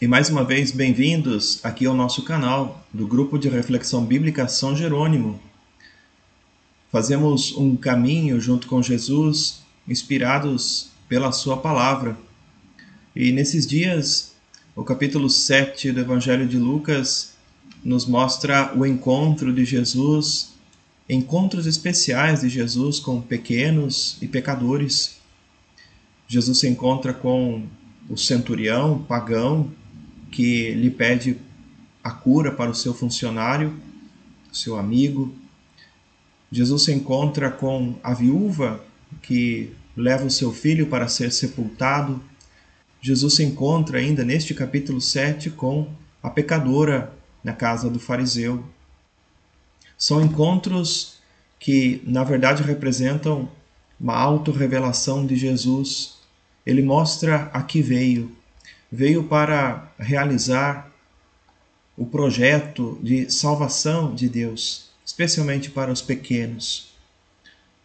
E mais uma vez, bem-vindos aqui ao nosso canal do Grupo de Reflexão Bíblica São Jerônimo. Fazemos um caminho junto com Jesus, inspirados pela sua palavra. E nesses dias, o capítulo 7 do Evangelho de Lucas nos mostra o encontro de Jesus, encontros especiais de Jesus com pequenos e pecadores. Jesus se encontra com o centurião pagão, que lhe pede a cura para o seu funcionário, seu amigo. Jesus se encontra com a viúva que leva o seu filho para ser sepultado. Jesus se encontra ainda neste capítulo 7 com a pecadora na casa do fariseu. São encontros que, na verdade, representam uma autorrevelação de Jesus. Ele mostra a que veio. Veio para realizar o projeto de salvação de Deus, especialmente para os pequenos.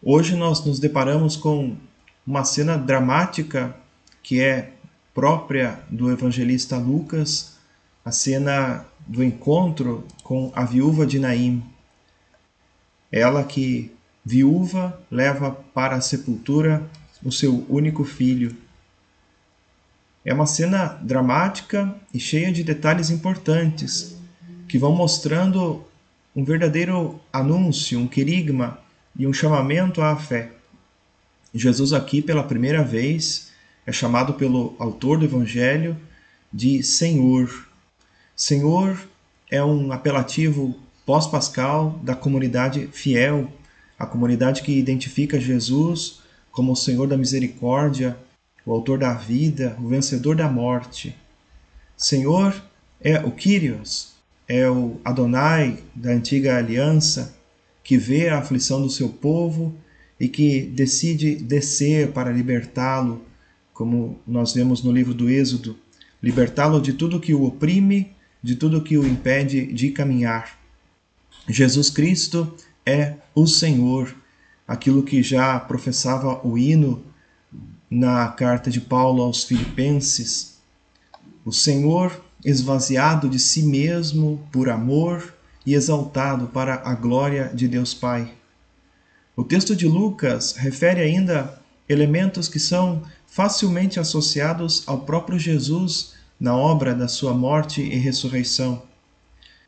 Hoje nós nos deparamos com uma cena dramática que é própria do evangelista Lucas, a cena do encontro com a viúva de Naim. Ela que, viúva, leva para a sepultura o seu único filho. É uma cena dramática e cheia de detalhes importantes, que vão mostrando um verdadeiro anúncio, um querigma e um chamamento à fé. Jesus aqui, pela primeira vez, é chamado pelo autor do Evangelho de Senhor. Senhor é um apelativo pós-pascal da comunidade fiel, a comunidade que identifica Jesus como o Senhor da misericórdia, o autor da vida, o vencedor da morte. Senhor é o Kyrios, é o Adonai da antiga aliança, que vê a aflição do seu povo e que decide descer para libertá-lo, como nós vemos no livro do Êxodo, libertá-lo de tudo que o oprime, de tudo que o impede de caminhar. Jesus Cristo é o Senhor, aquilo que já professava o hino na carta de Paulo aos Filipenses. O Senhor esvaziado de si mesmo por amor e exaltado para a glória de Deus Pai. O texto de Lucas refere ainda elementos que são facilmente associados ao próprio Jesus na obra da sua morte e ressurreição.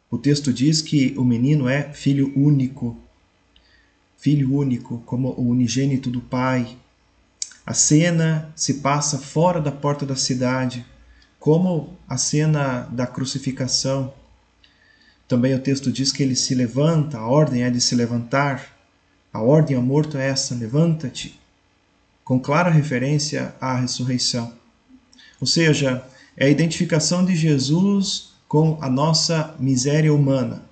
O texto diz que o menino é filho único, como o unigênito do Pai. A cena se passa fora da porta da cidade, como a cena da crucificação. Também o texto diz que ele se levanta, a ordem é de se levantar. A ordem ao morto é essa: levanta-te, com clara referência à ressurreição. Ou seja, é a identificação de Jesus com a nossa miséria humana.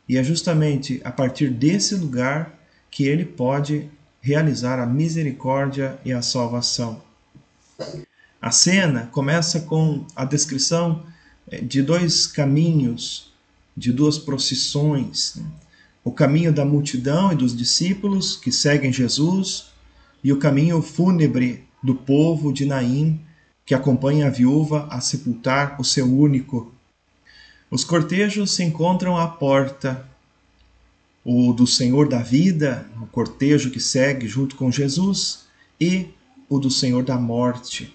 E é justamente a partir desse lugar que ele pode realizar a misericórdia e a salvação. A cena começa com a descrição de dois caminhos, de duas procissões. O caminho da multidão e dos discípulos que seguem Jesus e o caminho fúnebre do povo de Naim que acompanha a viúva a sepultar o seu único. Os cortejos se encontram à porta. O do Senhor da vida, o cortejo que segue junto com Jesus, e o do Senhor da morte.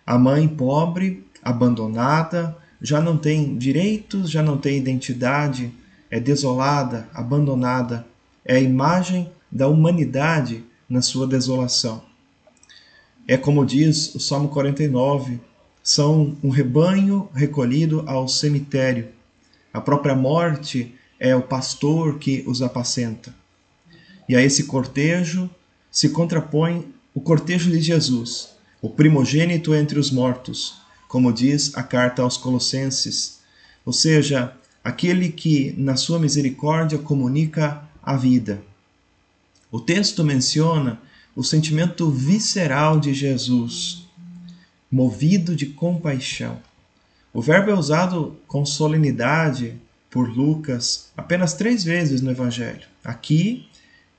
A mãe pobre, abandonada, já não tem direitos, já não tem identidade, é desolada, abandonada. É a imagem da humanidade na sua desolação. É como diz o Salmo 49, são um rebanho recolhido ao cemitério. A própria morte é o pastor que os apacenta. E a esse cortejo se contrapõe o cortejo de Jesus, o primogênito entre os mortos, como diz a carta aos Colossenses, ou seja, aquele que na sua misericórdia comunica a vida. O texto menciona o sentimento visceral de Jesus, movido de compaixão. O verbo é usado com solenidade por Lucas apenas 3 vezes no Evangelho. Aqui,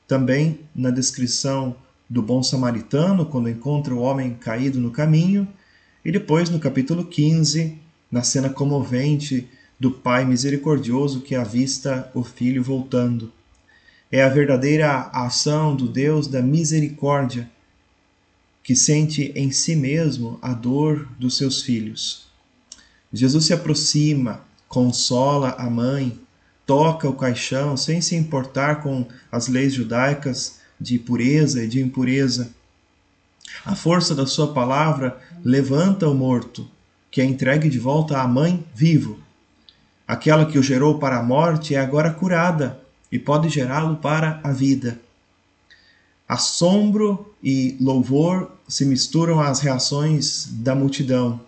também na descrição do bom samaritano, quando encontra o homem caído no caminho, e depois no capítulo 15, na cena comovente do Pai misericordioso que avista o Filho voltando. É a verdadeira ação do Deus da misericórdia, que sente em si mesmo a dor dos seus filhos. Jesus se aproxima, consola a mãe, toca o caixão sem se importar com as leis judaicas de pureza e de impureza. A força da sua palavra levanta o morto, que é entregue de volta à mãe vivo. Aquela que o gerou para a morte é agora curada e pode gerá-lo para a vida. Assombro e louvor se misturam às reações da multidão,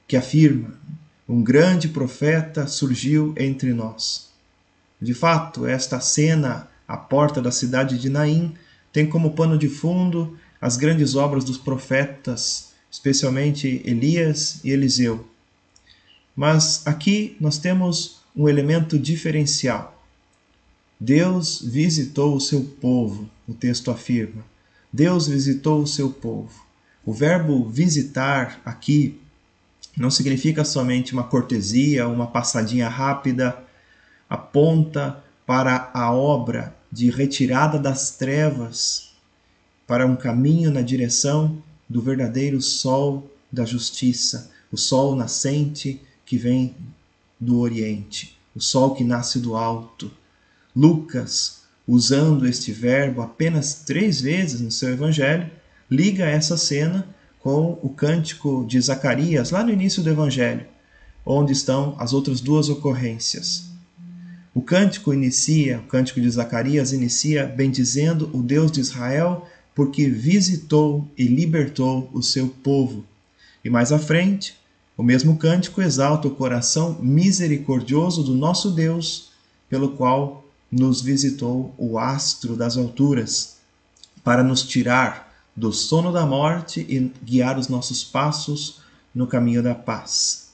que afirma: um grande profeta surgiu entre nós. De fato, esta cena à porta da cidade de Naim tem como pano de fundo as grandes obras dos profetas, especialmente Elias e Eliseu. Mas aqui nós temos um elemento diferencial. Deus visitou o seu povo, o texto afirma. Deus visitou o seu povo. O verbo visitar aqui não significa somente uma cortesia, uma passadinha rápida, aponta para a obra de retirada das trevas para um caminho na direção do verdadeiro sol da justiça, o sol nascente que vem do Oriente, o sol que nasce do alto. Lucas, usando este verbo apenas 3 vezes no seu evangelho, liga essa cena com o cântico de Zacarias, lá no início do evangelho, onde estão as outras 2 ocorrências. O cântico de Zacarias inicia bendizendo o Deus de Israel, porque visitou e libertou o seu povo. E mais à frente, o mesmo cântico exalta o coração misericordioso do nosso Deus, pelo qual nos visitou o astro das alturas, para nos tirar do sono da morte e guiar os nossos passos no caminho da paz.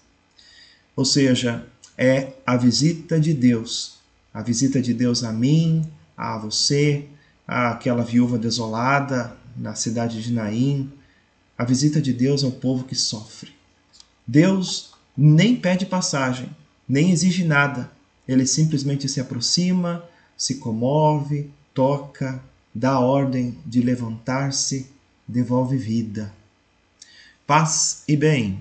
Ou seja, é a visita de Deus a mim, a você, àquela viúva desolada na cidade de Naim, a visita de Deus ao povo que sofre. Deus nem pede passagem, nem exige nada, ele simplesmente se aproxima, se comove, toca, dá ordem de levantar-se, devolve vida. Paz e bem.